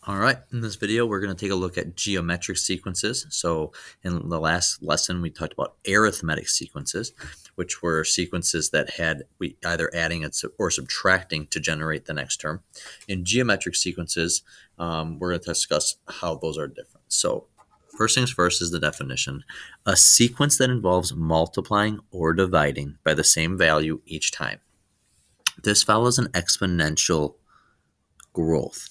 All right, in this video, we're going to take a look at geometric sequences. So in the last lesson, we talked about arithmetic sequences, which were sequences that had we either adding or subtracting to generate the next term. In geometric sequences, we're going to discuss how those are different. So first things first is the definition. A sequence that involves multiplying or dividing by the same value each time. This follows an exponential growth.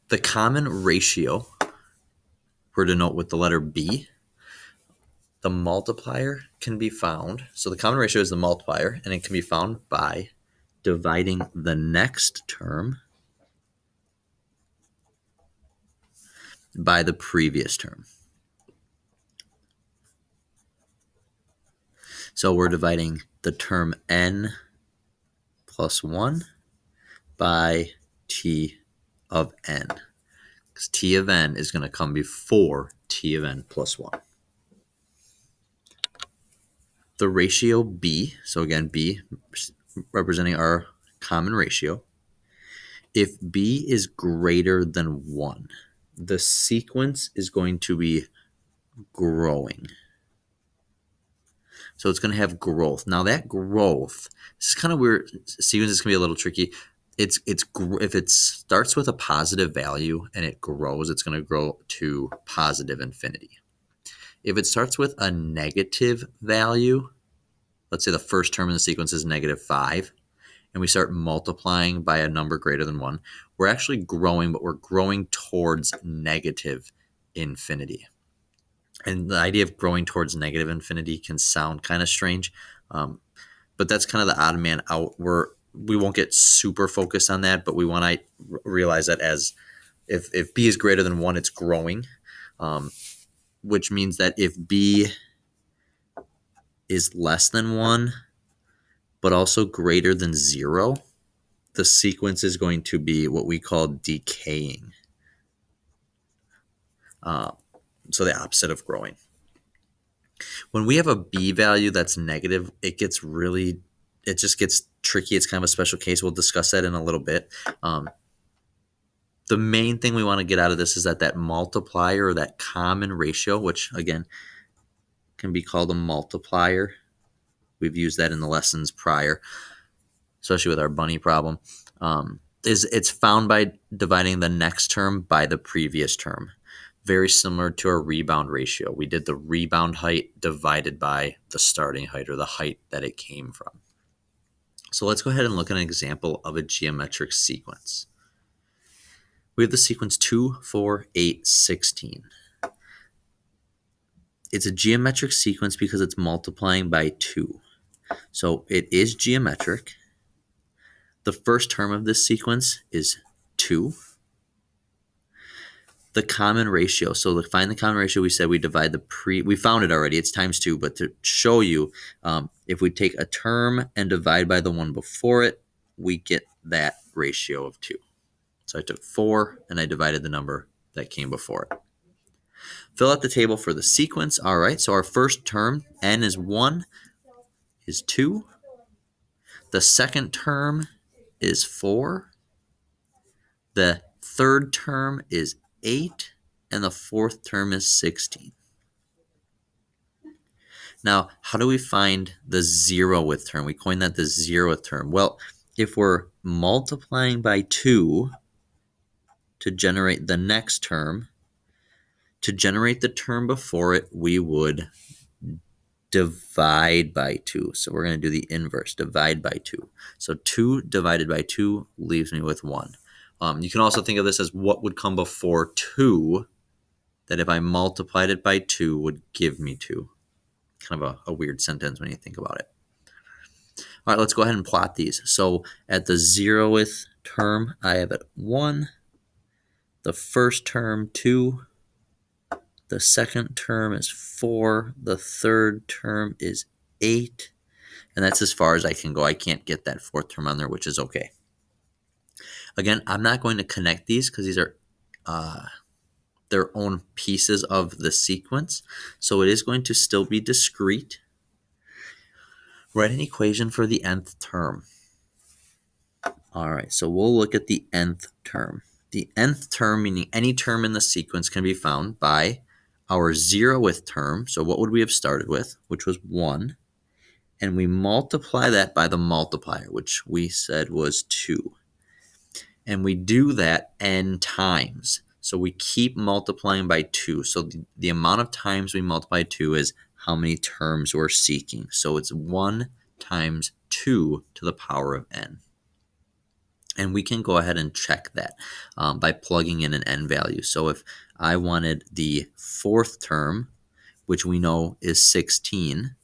The common ratio, we're to denote with the letter B. The multiplier can be found. So the common ratio is the multiplier, and it can be found by dividing the next term by the previous term. So we're dividing the term n plus 1 by t of n, because t of n is going to come before t of n plus 1. The ratio b, so again, b representing our common ratio. If b is greater than 1, the sequence is going to be growing. So it's going to have growth. Now that growth, this is kind of weird. Sequence is going to be a little tricky. If it starts with a positive value and it grows, it's going to grow to positive infinity. If it starts with a negative value, let's say the first term in the sequence is -5, and we start multiplying by a number greater than 1, we're actually growing, but we're growing towards negative infinity. And the idea of growing towards negative infinity can sound kind of strange, but that's kind of the odd man out. We won't get super focused on that, but we want to realize that as if b is greater than 1, it's growing, which means that if b is less than 1, but also greater than 0, the sequence is going to be what we call decaying. So the opposite of growing. When we have a b value that's negative, it just gets tricky. It's kind of a special case. We'll discuss that in a little bit. The main thing we want to get out of this is that multiplier, or that common ratio, which again can be called a multiplier. We've used that in the lessons prior, especially with our bunny problem. It's found by dividing the next term by the previous term. Very similar to our rebound ratio. We did the rebound height divided by the starting height, or the height that it came from. So let's go ahead and look at an example of a geometric sequence. We have the sequence 2, 4, 8, 16. It's a geometric sequence because it's multiplying by 2. So it is geometric. The first term of this sequence is 2. The common ratio. So to find the common ratio, we said we divide we found it already. It's times 2. But to show you, if we take a term and divide by the one before it, we get that ratio of 2. So I took 4 and I divided the number that came before it. Fill out the table for the sequence. All right, so our first term, n is 1, is 2. The second term is 4. The third term is 8. And the fourth term is 16. Now, how do we find the 0th term? We coined that the 0th term. Well, if we're multiplying by 2 to generate the next term, to generate the term before it, we would divide by 2. So we're going to do the inverse, divide by 2. So 2 divided by 2 leaves me with 1. You can also think of this as what would come before 2, that if I multiplied it by 2 would give me 2. Kind of a weird sentence when you think about it. All right, let's go ahead and plot these. So at the 0th term, I have it 1. The first term, 2. The second term is 4. The third term is 8. And that's as far as I can go. I can't get that fourth term on there, which is okay. Again, I'm not going to connect these because these are their own pieces of the sequence. So it is going to still be discrete. Write an equation for the nth term. All right, so we'll look at the nth term. The nth term, meaning any term in the sequence, can be found by our 0th term. So what would we have started with, which was 1, and we multiply that by the multiplier, which we said was 2. And we do that n times. So we keep multiplying by 2. So the amount of times we multiply 2 is how many terms we're seeking. So it's 1 times 2 to the power of n. And we can go ahead and check that by plugging in an n value. So if I wanted the 4th term, which we know is 16,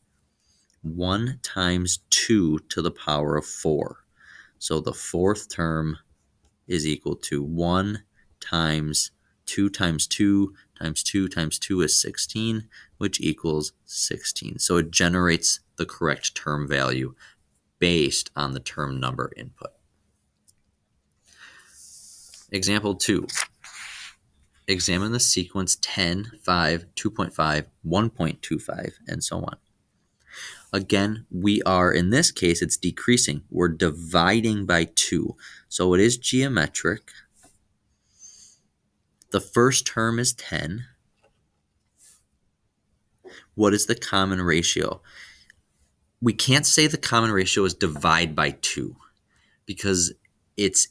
1 times 2 to the power of 4. So the 4th term is equal to 1 times 2 times 2 times 2 times 2 is 16, which equals 16. So it generates the correct term value based on the term number input. Example 2. Examine the sequence 10, 5, 2.5, 1.25, and so on. Again, we are, in this case, it's decreasing. We're dividing by 2. So it is geometric. The first term is 10. What is the common ratio? We can't say the common ratio is divide by 2 because it's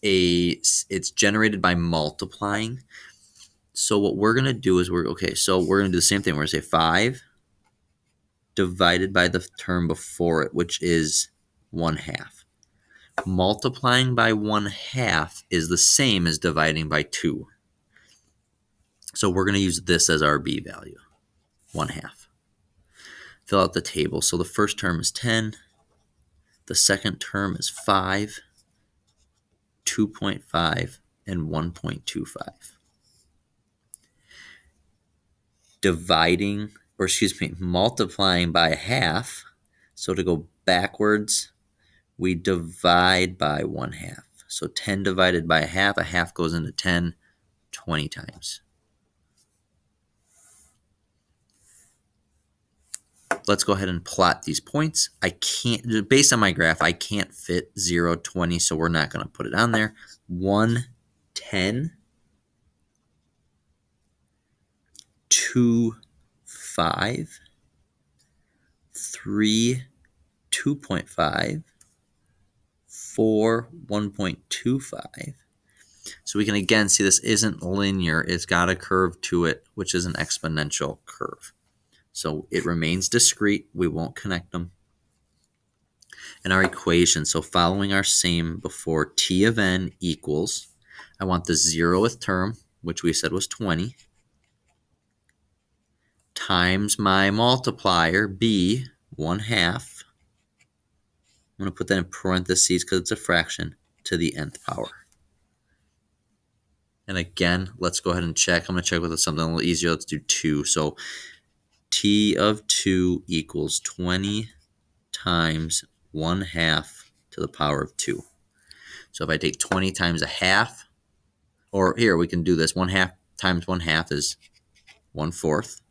generated by multiplying. So what we're going to do is we're going to do the same thing. We're going to say 5 divided by the term before it, which is 1/2. Multiplying by 1/2 is the same as dividing by 2. So we're going to use this as our b value, 1/2. Fill out the table. So the first term is 10. The second term is 5, 2.5, and 1.25. Multiplying by 1/2. So to go backwards, we divide by 1/2. So 10 divided by 1/2, 1/2 goes into 10 20 times. Let's go ahead and plot these points. Based on my graph, I can't fit 0, 20, so we're not going to put it on there. 1, 10, 2, 5, 3, 2.5, 4, 1.25. So we can again see this isn't linear. It's got a curve to it, which is an exponential curve. So it remains discrete. We won't connect them. And our equation, so following our same before, t of n equals, I want the 0th term, which we said was 20, times my multiplier, b, 1/2. I'm going to put that in parentheses because it's a fraction, to the nth power. And again, let's go ahead and check. I'm going to check with something a little easier. Let's do 2. So t of 2 equals 20 times 1/2 to the power of 2. So if I take 20 times 1/2, or here we can do this, 1/2 times 1/2 is 1/4.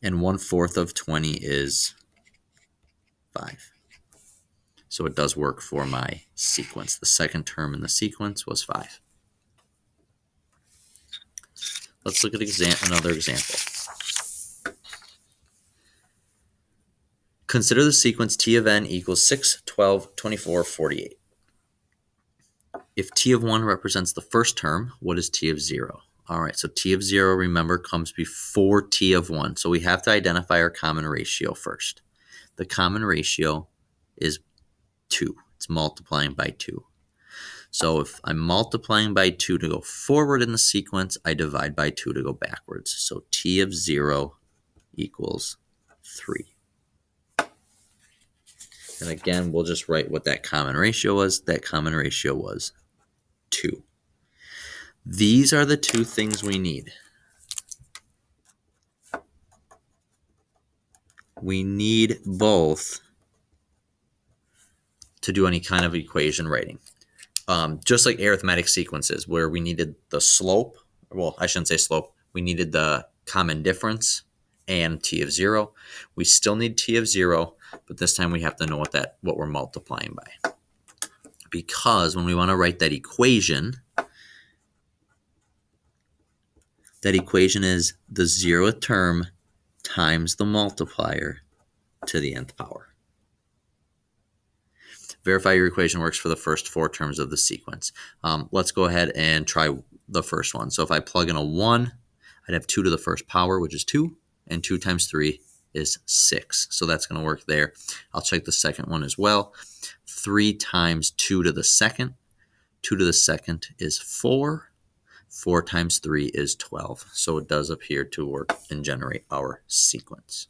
And 1/4 of 20 is 5. So it does work for my sequence. The second term in the sequence was 5. Let's look at another example. Consider the sequence t of n equals 6, 12, 24, 48. If t of 1 represents the first term, what is t of 0? All right, so t of 0, remember, comes before t of 1. So we have to identify our common ratio first. The common ratio is 2. It's multiplying by 2. So if I'm multiplying by 2 to go forward in the sequence, I divide by 2 to go backwards. So t of 0 equals 3. And again, we'll just write what that common ratio was. That common ratio was 2. These are the two things we need. We need both to do any kind of equation writing. Just like arithmetic sequences where we needed the slope, well, I shouldn't say slope, we needed the common difference and t of 0. We still need t of 0, but this time we have to know what we're multiplying by. Because when we want to write that equation is the 0th term times the multiplier to the nth power. Verify your equation works for the first 4 terms of the sequence. Let's go ahead and try the first one. So if I plug in a 1, I'd have 2 to the first power, which is 2, and 2 times 3 is 6. So that's going to work there. I'll check the second one as well. 3 times 2 to the second. 2 to the second is 4. 4 times 3 is 12. So it does appear to work and generate our sequence.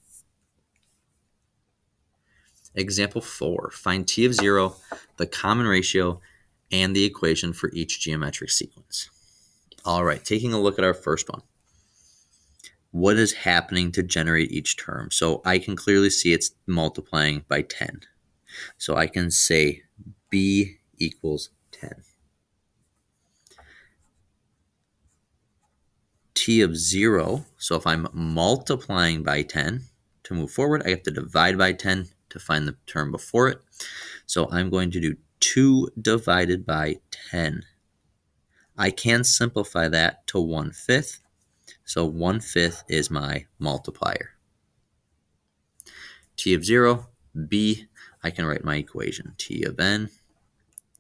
Example 4, find t of 0, the common ratio, and the equation for each geometric sequence. All right, taking a look at our first one. What is happening to generate each term? So I can clearly see it's multiplying by 10. So I can say b equals 10. T of 0, so if I'm multiplying by 10 to move forward, I have to divide by 10 to find the term before it. So I'm going to do 2 divided by 10. I can simplify that to 1/5. So 1/5 is my multiplier. T of 0, b, I can write my equation. T of n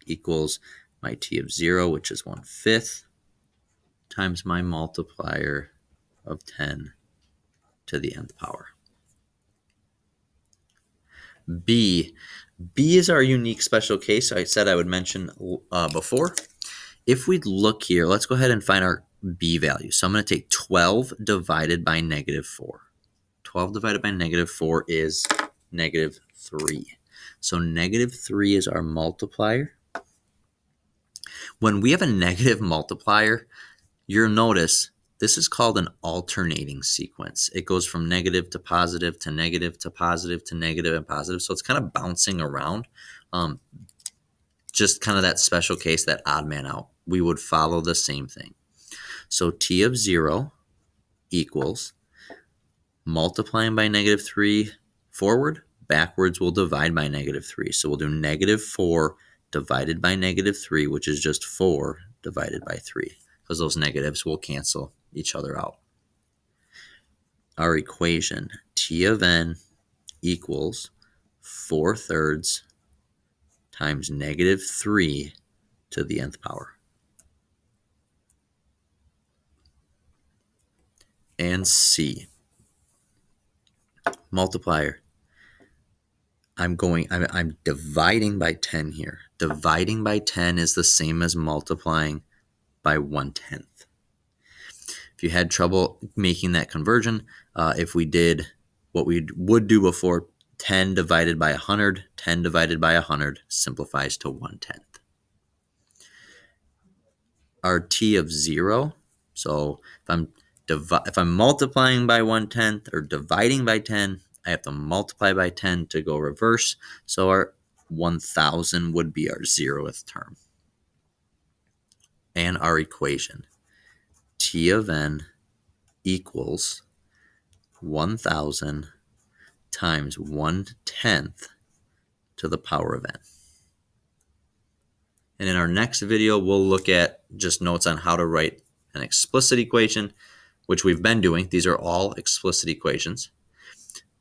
equals my t of 0, which is 1/5, times my multiplier of 10 to the nth power. B is our unique special case I said I would mention before. If we look here, let's go ahead and find our b value. So I'm going to take 12 divided by -4. 12 divided by -4 is -3. So -3 is our multiplier. When we have a negative multiplier, you'll notice this is called an alternating sequence. It goes from negative to positive to negative to positive to negative and positive. So it's kind of bouncing around. Just kind of that special case, that odd man out. We would follow the same thing. So t of 0 equals multiplying by -3 forward, backwards we'll divide by -3. So we'll do -4 divided by -3, which is just 4 divided by 3, because those negatives will cancel each other out. Our equation, t of n equals 4/3 times -3 to the nth power. And C, multiplier. I'm dividing by 10 here. Dividing by 10 is the same as multiplying by 1/10. If you had trouble making that conversion, if we did what we would do before, 10 divided by 100, 10 divided by 100 simplifies to 1/10. Our t of 0, so if I'm multiplying by 1/10 or dividing by 10, I have to multiply by 10 to go reverse. So our 1,000 would be our 0th term. And our equation, t of n equals 1,000 times 1/10 to the power of n. And in our next video, we'll look at just notes on how to write an explicit equation, which we've been doing. These are all explicit equations.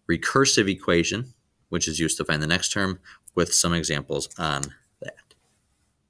Recursive equation, which is used to find the next term, with some examples on